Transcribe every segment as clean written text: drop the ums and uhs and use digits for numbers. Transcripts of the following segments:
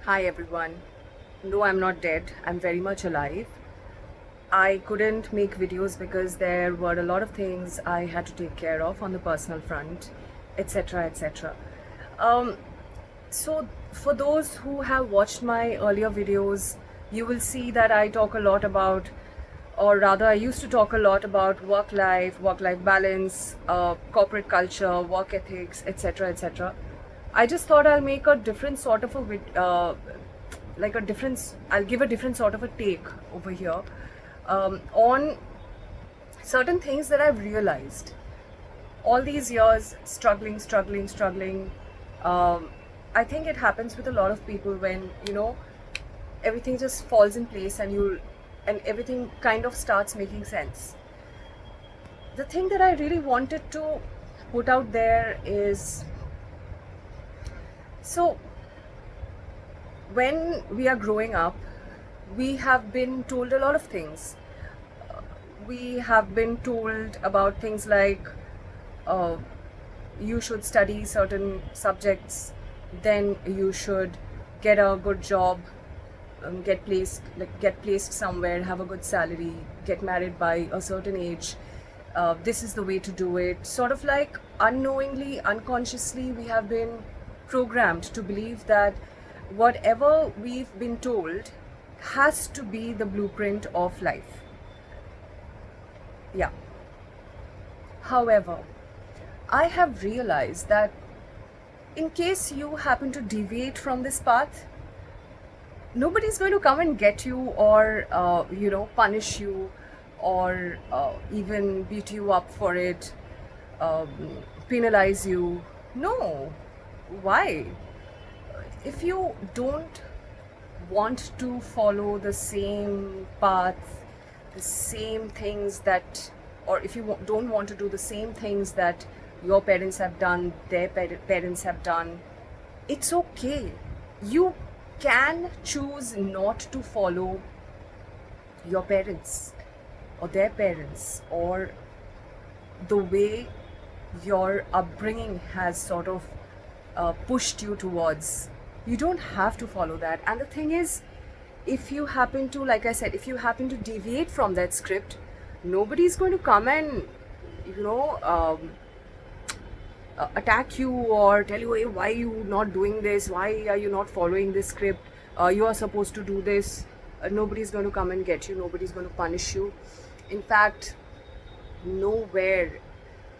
Hi everyone. No, I'm not dead. I'm very much alive. I couldn't make videos because there were a lot of things I had to take care of on the personal front, etc. etc. Um, so, for those who have watched my earlier videos, you will see that I talk a lot about, or rather, I used to talk a lot about work life balance, corporate culture, work ethics, etc. etc. I just thought I'll make a different sort of a I'll give a different sort of a take over here on certain things that I've realized all these years, struggling. I think it happens with a lot of people when everything just falls in place and everything kind of starts making sense. The thing that I really wanted to put out there is, so when we are growing up, we have been told a lot of things. We have been told about things like uh, you should study certain subjects, then you should get a good job, get placed somewhere, have a good salary, get married by a certain age. This is the way to do it. Sort of like unknowingly, unconsciously, we have been programmed to believe that whatever we've been told has to be the blueprint of life. Yeah. However, I have realized that in case you happen to deviate from this path, nobody's going to come and get you or punish you or even beat you up for it, um, penalize you. No. Why? If you don't want to follow the same path, the same things that, or if you don't want to do the same things that your parents have done, their parents have done, it's okay. You can choose not to follow your parents or their parents or the way your upbringing has sort of pushed you towards. You don't have to follow that. And the thing is, if you happen to, like I said, if you happen to deviate from that script, nobody's going to come and, you know, um, attack you or tell you, hey, why are you not doing this? Why are you not following this script? You are supposed to do this. Nobody's going to come and get you. Nobody's going to punish you. In fact, nowhere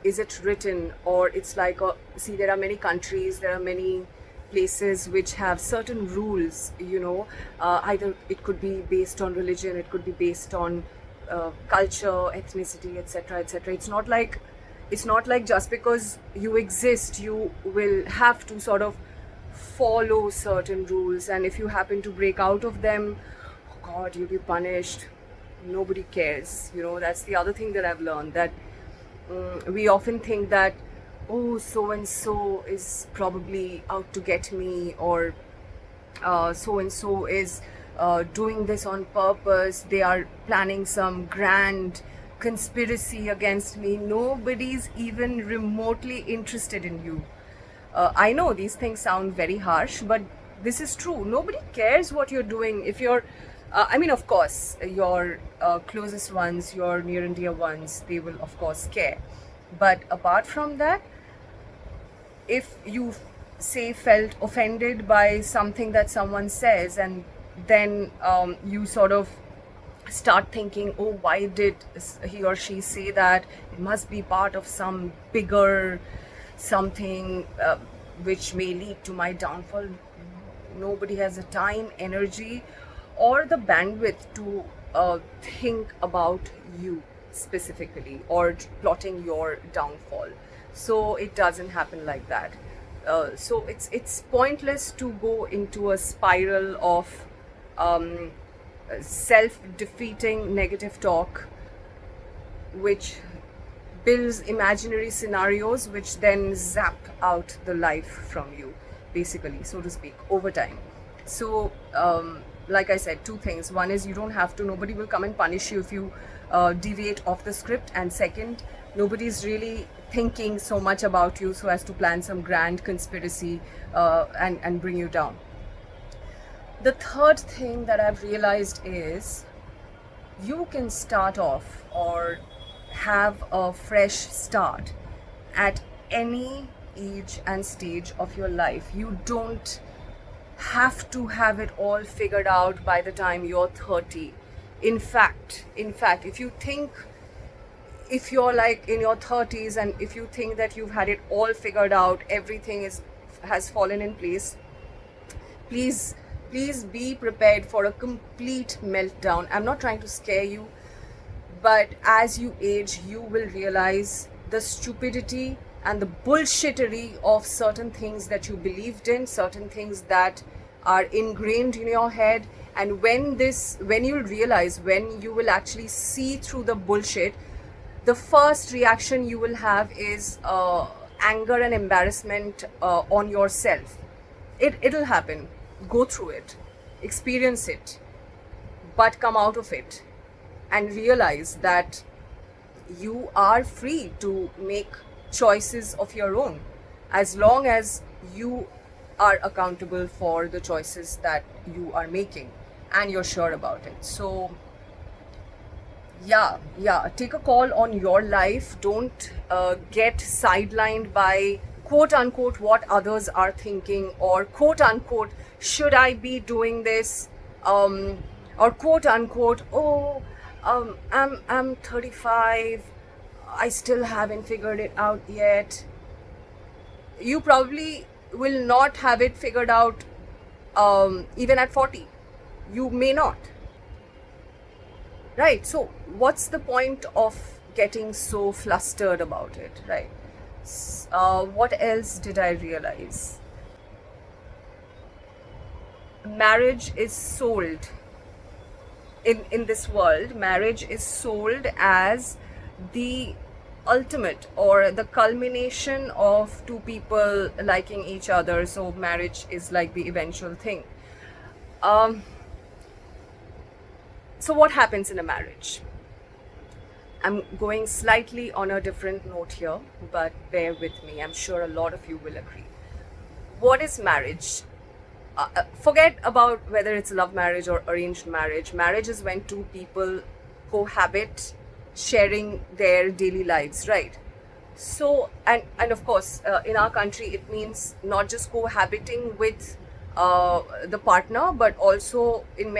is it written, or it's like see, there are many countries, there are many places which have certain rules, either it could be based on religion, it could be based on culture, ethnicity, etc. etc. It's not like just because you exist you will have to sort of follow certain rules, and if you happen to break out of them, oh god, you'll be punished. Nobody cares. That's the other thing that I've learned, that we often think that, oh, so and so is probably out to get me, or so and so is doing this on purpose. They are planning some grand conspiracy against me. Nobody's even remotely interested in you. I know these things sound very harsh, but this is true. Nobody cares what you're doing. If you're, I mean, of course, your closest ones, your near and dear ones, they will, of course, care. But apart from that, if you say felt offended by something that someone says, and then you sort of start thinking, oh, why did he or she say that? It must be part of some bigger something which may lead to my downfall. Nobody has the time, energy, or the bandwidth to think about you specifically or plotting your downfall. So it doesn't happen like that. So it's pointless to go into a spiral of self-defeating negative talk, which builds imaginary scenarios which then zap out the life from you, basically, so to speak, over time. So like I said, two things. One is, you don't have to, nobody will come and punish you if you deviate off the script. And second, nobody's really thinking so much about you so as to plan some grand conspiracy and bring you down. The third thing that I've realized is you can start off or have a fresh start at any age and stage of your life. You don't have to have it all figured out by the time you're 30. In fact, if you're like in your 30s and if you think that you've had it all figured out, everything has fallen in place, please be prepared for a complete meltdown. I'm not trying to scare you, but as you age, you will realize the stupidity and the bullshittery of certain things that you believed in, certain things that are ingrained in your head. And when you'll realize, when you will actually see through the bullshit, the first reaction you will have is anger and embarrassment on yourself. It'll happen. Go through it, experience it, but come out of it and realize that you are free to make choices of your own, as long as you are accountable for the choices that you are making and you're sure about it. So yeah, take a call on your life. Don't get sidelined by quote unquote what others are thinking, or quote unquote should I be doing this, or quote unquote I'm 35, I still haven't figured it out yet. You probably will not have it figured out even at 40. You may not. Right, so what's the point of getting so flustered about it, right? What else did I realize? Marriage is sold in this world. Marriage is sold as the ultimate or the culmination of two people liking each other. So marriage is like the eventual thing. So what happens in a marriage? I'm going slightly on a different note here, but bear with me. I'm sure a lot of you will agree. What is marriage? Forget about whether it's love marriage or arranged marriage. Marriage is when two people cohabit, sharing their daily lives, right? So, and of course, in our country, it means not just cohabiting with the partner, but also in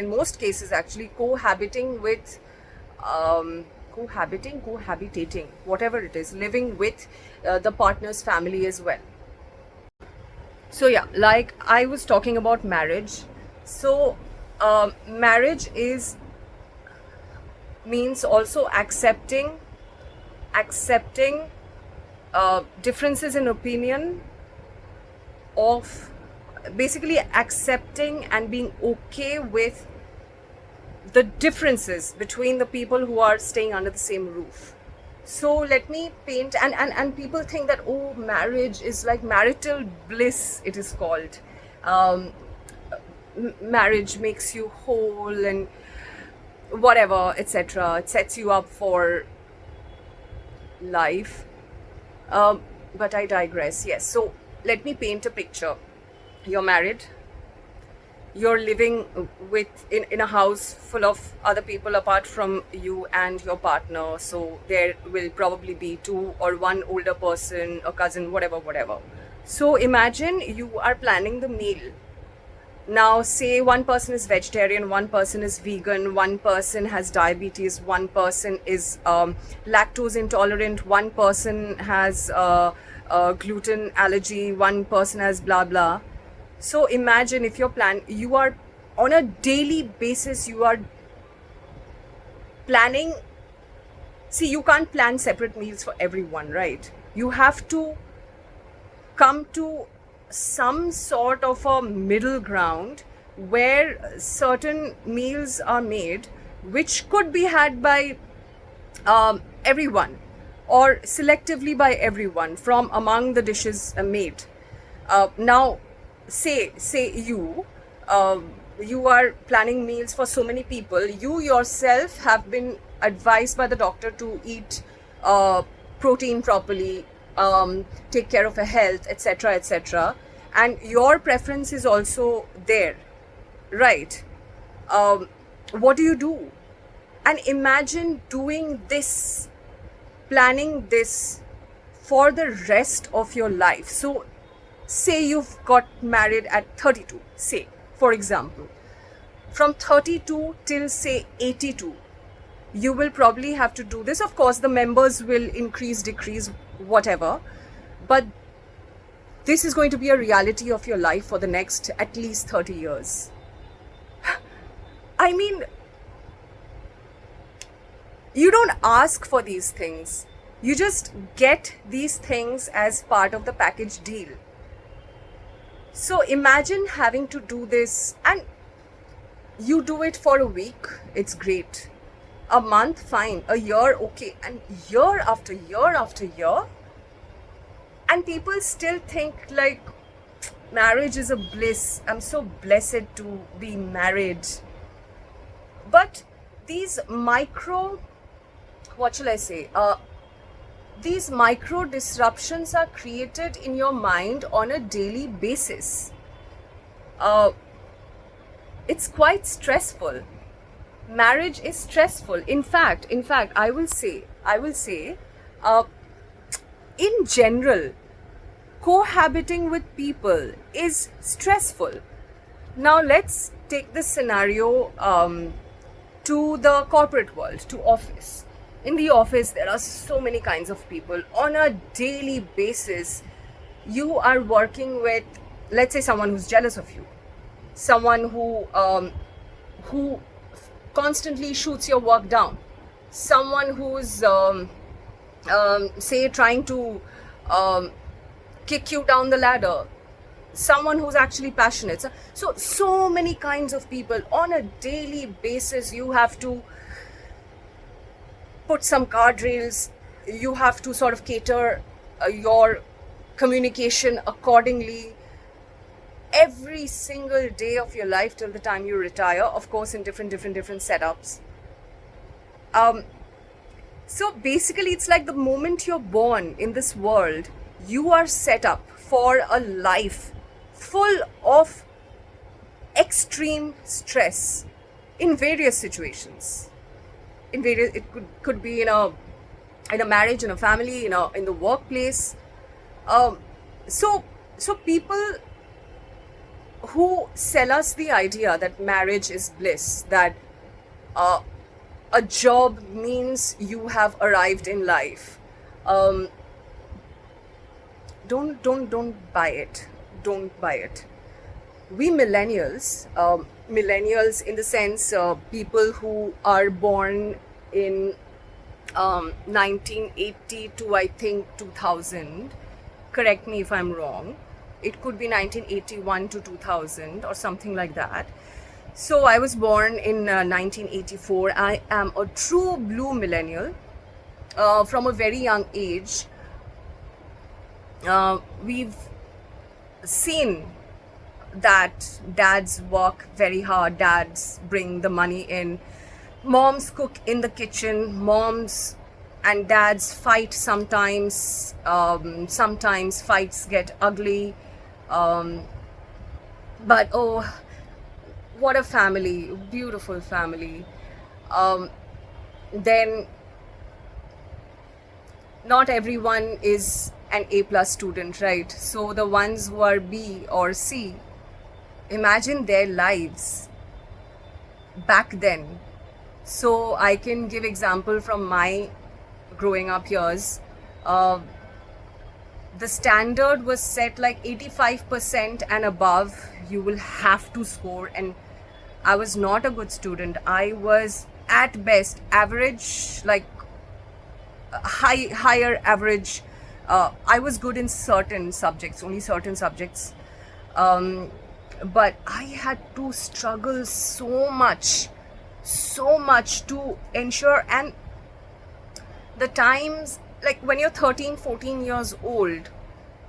most cases actually cohabitating, whatever it is, living with the partner's family as well. So yeah, like I was talking about marriage. So marriage means also accepting differences in opinion, of basically accepting and being okay with the differences between the people who are staying under the same roof. So let me paint, and people think that, oh, marriage is like marital bliss, it is called. Marriage makes you whole and whatever, etc. It sets you up for life. But I digress. Yes, so let me paint a picture. You're married, you're living in a house full of other people apart from you and your partner. So there will probably be two or one older person, a cousin, whatever. So imagine you are planning the meal. Now say one person is vegetarian, one person is vegan, one person has diabetes, one person is lactose intolerant, one person has gluten allergy, one person has blah blah. So imagine if you are on a daily basis, you are planning. See, you can't plan separate meals for everyone, right? You have to come to some sort of a middle ground where certain meals are made, which could be had by everyone or selectively by everyone from among the dishes made. Now, say you are planning meals for so many people. You yourself have been advised by the doctor to eat protein properly, take care of your health, etc., and your preference is also there. right? What do? And imagine doing this, planning this for the rest of your life. So say you've got married at 32, say, for example, from 32 till say 82, you will probably have to do this. Of course, the members will increase, decrease, whatever, but this is going to be a reality of your life for the next at least 30 years. I mean, you don't ask for these things. You just get these things as part of the package deal. So imagine having to do this, and you do it for a week, it's great. A month, fine. A year, okay. And year after year after year. And people still think like marriage is a bliss. I'm so blessed to be married. But these micro, what shall I say? These micro disruptions are created in your mind on a daily basis. It's quite stressful. Marriage is stressful. In fact, I will say, in general, cohabiting with people is stressful. Now let's take this scenario to the corporate world, to office. In the office, there are so many kinds of people. On a daily basis, you are working with, let's say, someone who's jealous of you, someone who constantly shoots your work down, someone who's say trying to kick you down the ladder, someone who's actually passionate. So many kinds of people. On a daily basis, you have to put some guardrails. You have to sort of cater your communication accordingly every single day of your life till the time you retire, of course in different setups. So basically it's like the moment you're born in this world, you are set up for a life full of extreme stress in various situations. It could be in a marriage, in a family, in the workplace. So people who sell us the idea that marriage is bliss, that a job means you have arrived in life, don't buy it. Don't buy it. We millennials in the sense people who are born in 1980 to I think 2000, correct me if I'm wrong, it could be 1981 to 2000 or something like that. So I was born in 1984. I am a true blue millennial. From a very young age, we've seen that dads work very hard, dads bring the money in, moms cook in the kitchen, moms and dads fight sometimes, sometimes fights get ugly, but oh, what a family, beautiful family. Then not everyone is an A+ student, right? So the ones who are B or C, imagine their lives back then. So I can give example from my growing up years. The standard was set like 85% and above you will have to score, and I was not a good student. I was at best average, like higher average. I was good in certain subjects, only certain subjects, but I had to struggle so much to ensure. And the times, like when you're 13-14 years old,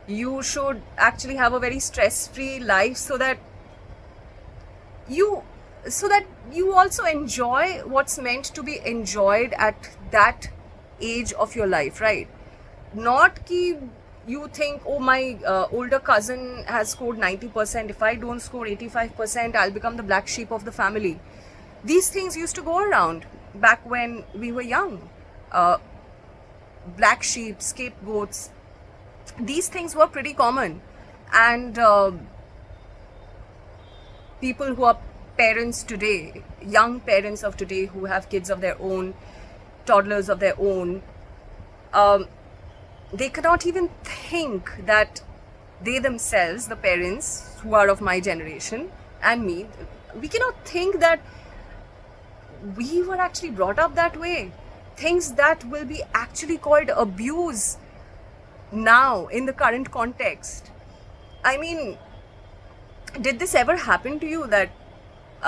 you should actually have a very stress-free life so that you also enjoy what's meant to be enjoyed at that age of your life, right? Not ki you think, oh, my older cousin has scored 90%. If I don't score 85%, I'll become the black sheep of the family. These things used to go around back when we were young. Black sheep, scapegoats, these things were pretty common. And people who are parents today, young parents of today who have kids of their own, toddlers of their own, they cannot even think that they themselves, the parents who are of my generation and me, we cannot think that we were actually brought up that way. Things that will be actually called abuse now in the current context. I mean, did this ever happen to you that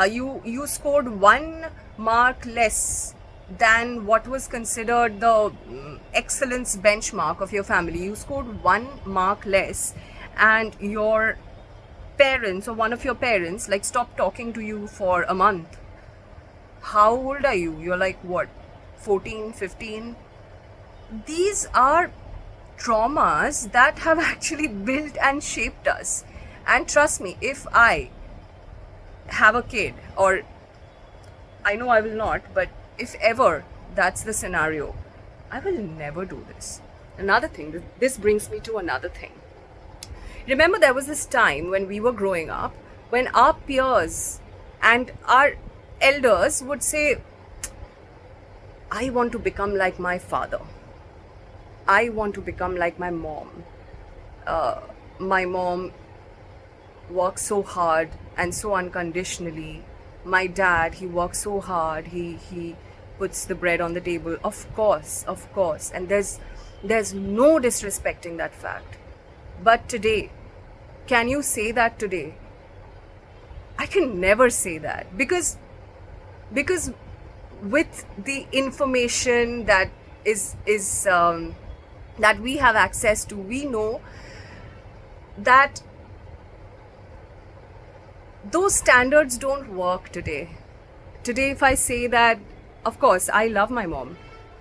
you scored 1 mark less than what was considered the excellence benchmark of your family? You scored 1 mark less, and your parents or one of your parents like stopped talking to you for a month. How old are you? You're like what, 14, 15? These are traumas that have actually built and shaped us. And trust me, if I have a kid, or I know I will not, but if ever that's the scenario, I will never do this. Another thing, this brings me to another thing. Remember, there was this time when we were growing up when our peers and our elders would say, I want to become like my father. I want to become like my mom. My mom works so hard and so unconditionally. My dad, he works so hard. He puts the bread on the table. Of course. And there's no disrespecting that fact. But today, can you say that today? I can never say that because with the information that is that we have access to, we know that those standards don't work today. Today, if I say that, of course, I love my mom.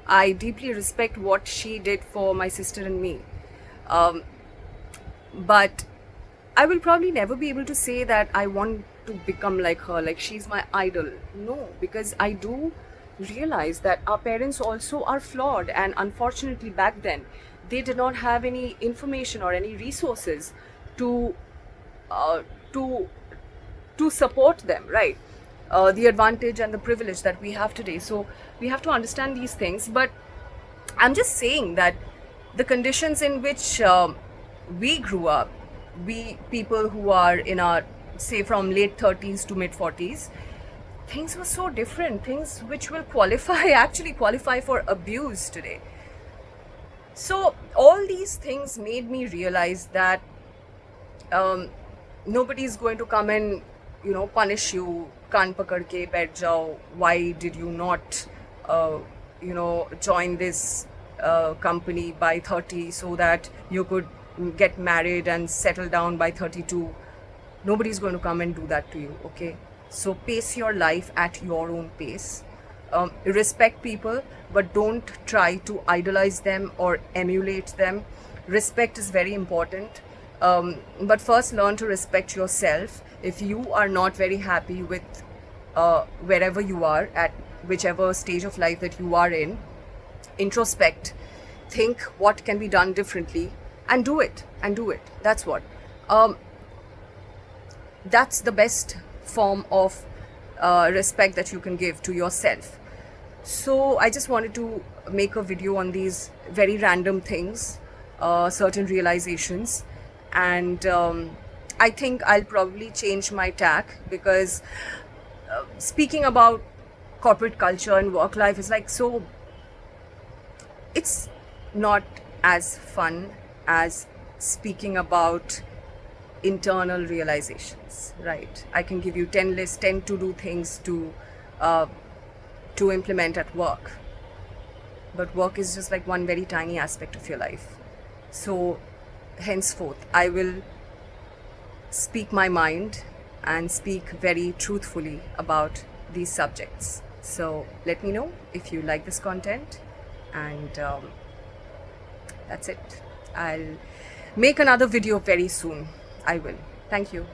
I deeply respect what she did for my sister and me. But I will probably never be able to say that I want to become like her, like she's my idol. No, because I do realize that our parents also are flawed, and unfortunately back then they did not have any information or any resources to uh, to to support them, right? The advantage and the privilege that we have today. So we have to understand these things. But I'm just saying that the conditions in which we grew up, we people who are in our, say, from late 30s to mid 40s, things were so different. Things which will actually qualify for abuse today. So all these things made me realize that nobody is going to come and punish you. Kaan pakad ke baith jao. Why did you not join this company by 30 so that you could get married and settle down by 32? Nobody's going to come and do that to you. Okay, so pace your life at your own pace. Respect people, but don't try to idolize them or emulate them. Respect is very important. But first learn to respect yourself. If you are not very happy with wherever you are, at whichever stage of life that you are in, introspect, think what can be done differently, and do it. That's what. That's the best form of respect that you can give to yourself. So I just wanted to make a video on these very random things, certain realizations, and I think I'll probably change my tack, because speaking about corporate culture and work life is like, so it's not as fun as speaking about internal realizations, right? I can give you 10 to-do things to implement at work, but work is just like one very tiny aspect of your life. So henceforth I will speak my mind and speak very truthfully about these subjects. So let me know if you like this content, and that's it. I'll make another video very soon. I will. Thank you.